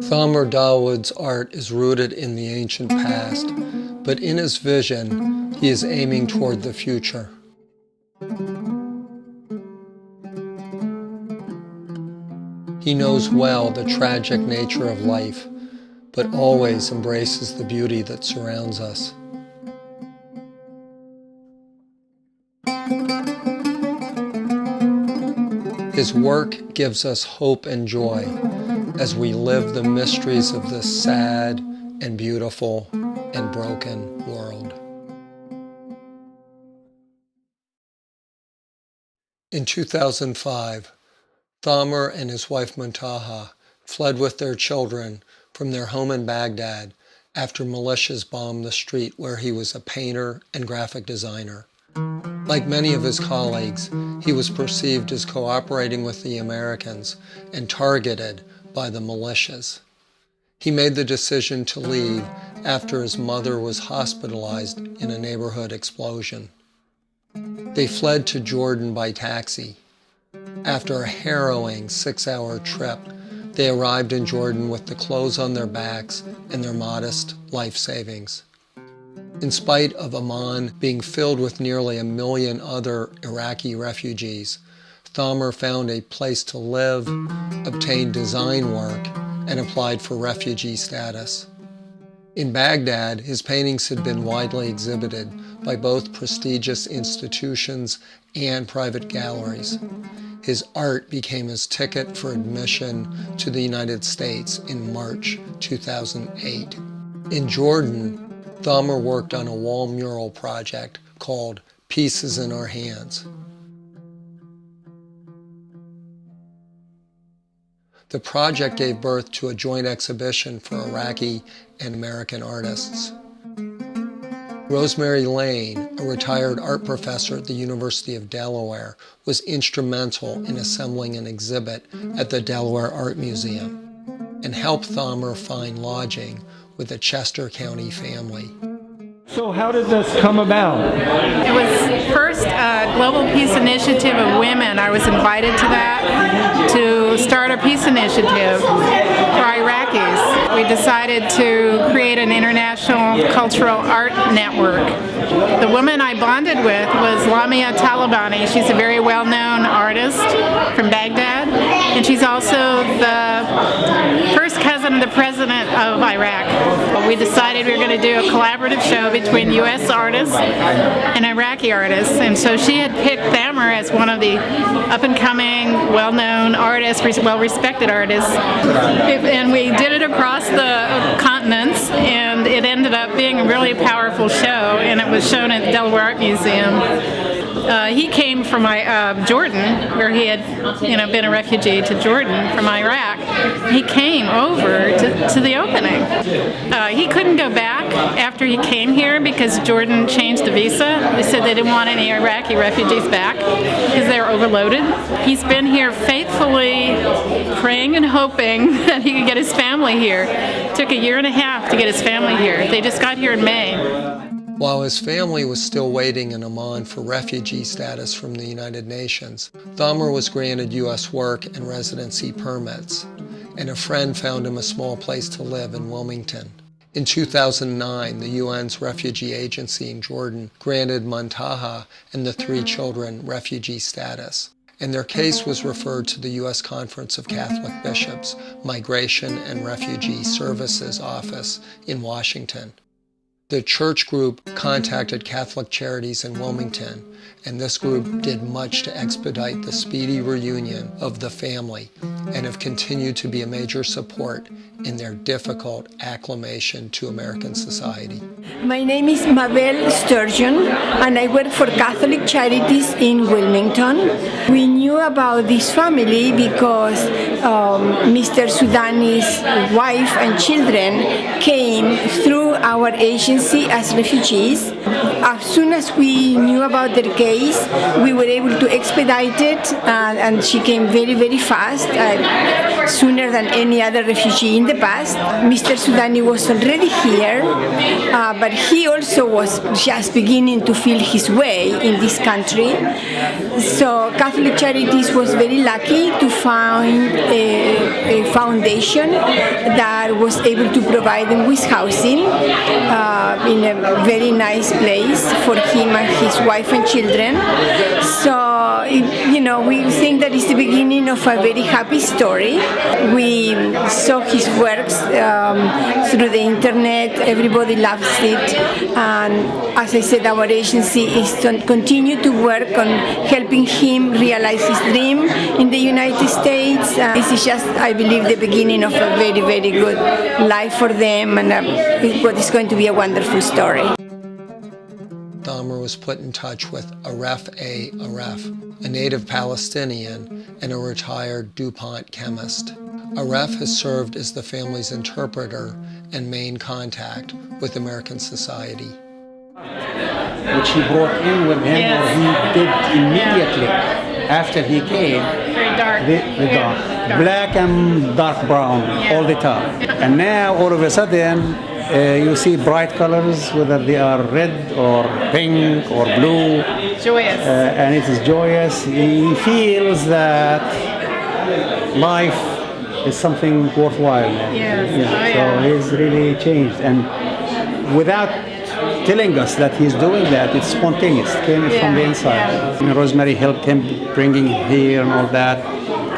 Thamer Dawood's art is rooted in the ancient past, but in his vision, he is aiming toward the future. He knows well the tragic nature of life, but always embraces the beauty that surrounds us. His work gives us hope and joy as we live the mysteries of this sad and beautiful and broken world. In 2005, Thamer and his wife Muntaha fled with their children from their home in Baghdad after militias bombed the street where he was a painter and graphic designer. Like many of his colleagues, he was perceived as cooperating with the Americans and targeted by the militias. He made the decision to leave after his mother was hospitalized in a neighborhood explosion. They fled to Jordan by taxi. After a harrowing 6-hour trip, they arrived in Jordan with the clothes on their backs and their modest life savings. In spite of Amman being filled with nearly 1 million other Iraqi refugees, Thamer found a place to live, obtained design work, and applied for refugee status. In Baghdad, his paintings had been widely exhibited by both prestigious institutions and private galleries. His art became his ticket for admission to the United States in March 2008. In Jordan, Thamer worked on a wall mural project called Pieces in Our Hands. The project gave birth to a joint exhibition for Iraqi and American artists. Rosemary Lane, a retired art professor at the University of Delaware, was instrumental in assembling an exhibit at the Delaware Art Museum and helped Thamer find lodging with a Chester County family. So how did this come about? It was first a Global Peace Initiative of Women. I was invited to that to start a peace initiative for Iraqis. We decided to create an international cultural art network. The woman I bonded with was Lamia Talabani. She's a very well-known artist from Baghdad, and she's also the first cousin of the president of Iraq. We decided we were going to do a collaborative show between U.S. artists and Iraqi artists, and so she had picked Thamer as one of the up-and-coming, well-known artists, well-respected artists, and we did it across the continents, and it ended up being a really powerful show, and it was shown at the Delaware Art Museum. He came from Jordan, where he had been a refugee to Jordan from Iraq. He came over to the opening. He couldn't go back after he came here because Jordan changed the visa. They said they didn't want any Iraqi refugees back because they were overloaded. He's been here faithfully praying and hoping that he could get his family here. It took 1.5 years to get his family here. They just got here in May. While his family was still waiting in Amman for refugee status from the United Nations, Thamer was granted U.S. work and residency permits, and a friend found him a small place to live in Wilmington. In 2009, the UN's refugee agency in Jordan granted Muntaha and the 3 children refugee status, and their case was referred to the U.S. Conference of Catholic Bishops' Migration and Refugee Services Office in Washington. The church group contacted Catholic Charities in Wilmington, and this group did much to expedite the speedy reunion of the family and have continued to be a major support in their difficult acclimation to American society. My name is Mabel Sturgeon, and I work for Catholic Charities in Wilmington. We knew about this family because Mr. Sudani's wife and children came through our agency as refugees. As soon as we knew about their case, we were able to expedite it, and she came very, very fast, sooner than any other refugee in the past. Mr. Sudani was already here, but he also was just beginning to feel his way in this country. So Catholic Charities was very lucky to find a foundation that was able to provide them with housing in a very nice place for him and his wife and children. So, we think that it's the beginning of a very happy story. We saw his works through the internet. Everybody loves it. And as I said, our agency is to continue to work on helping him realize his dream in the United States. This is just, I believe, the beginning of a very, very good life for them, and what is going to be a wonderful story. Thamer was put in touch with Aref a native Palestinian and a retired DuPont chemist. Aref has served as the family's interpreter and main contact with American society. Which he brought in with him, or he did immediately after he came. Very dark. The dark. Black and dark brown all the time. And now all of a sudden you see bright colors, whether they are red or pink or blue. Joyous. And it is joyous. He feels that life is something worthwhile. Yes. So he's really changed. And without telling us that he's doing that, it's spontaneous. It came from the inside. And Rosemary helped him bringing here and all that.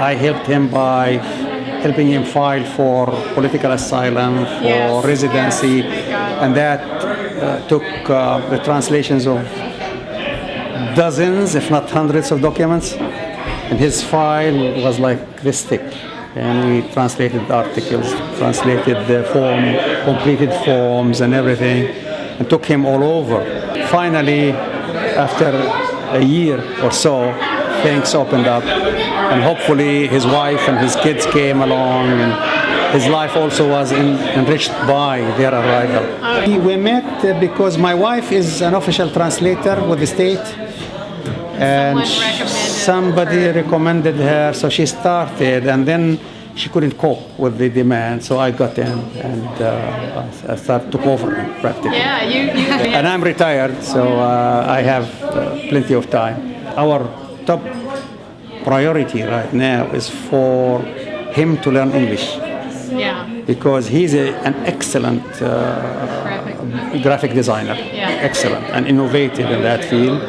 I helped him by helping him file for political asylum, for residency, and that took the translations of dozens, if not hundreds of documents. And his file was like this thick. And we translated articles, translated the form, completed forms and everything, and took him all over. Finally, after a year or so, things opened up, and hopefully his wife and his kids came along, and his life also was enriched by their arrival. We met because my wife is an official translator with the state, and somebody recommended her, so she started, and then she couldn't cope with the demand, so I got in and I took over practically. Yeah, you. And I'm retired, so I have plenty of time. Our top priority right now is for him to learn English. Yeah. Because he's an excellent graphic designer. Yeah. Excellent and innovative in that field.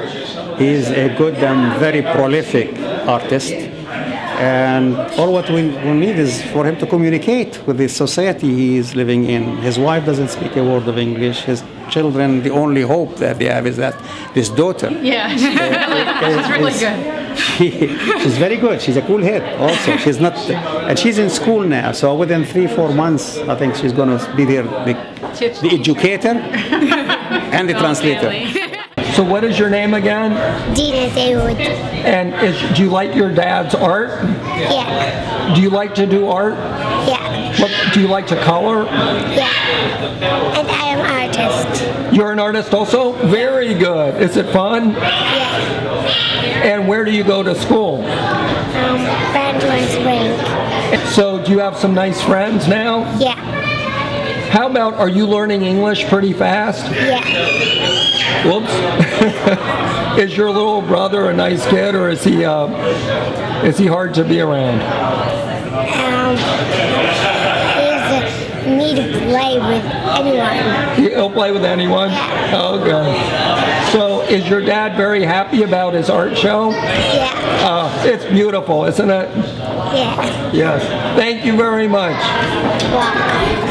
He's a good and very prolific artist. And all what we need is for him to communicate with the society he is living in. His wife doesn't speak a word of English. His children, the only hope that they have is that this daughter. Yeah, she's really good. She's very good. She's a cool head also. She's not, and she's in school now. So within 3-4 months, I think she's going to be there, the educator and the translator. So what is your name again? Thamer Dawood. And do you like your dad's art? Yeah. Do you like to do art? Yeah. What, do you like to color? Yeah. And I am an artist. You're an artist also? Very good. Is it fun? Yeah. And where do you go to school? Brandon Spring. So do you have some nice friends now? Yeah. How about, are you learning English pretty fast? Yeah. Whoops. Is your little brother a nice kid, or is he hard to be around? He's need to play with anyone. He'll play with anyone? Yeah. Okay. So is your dad very happy about his art show? Yeah. It's beautiful, isn't it? Yeah. Yes. Thank you very much. Wow.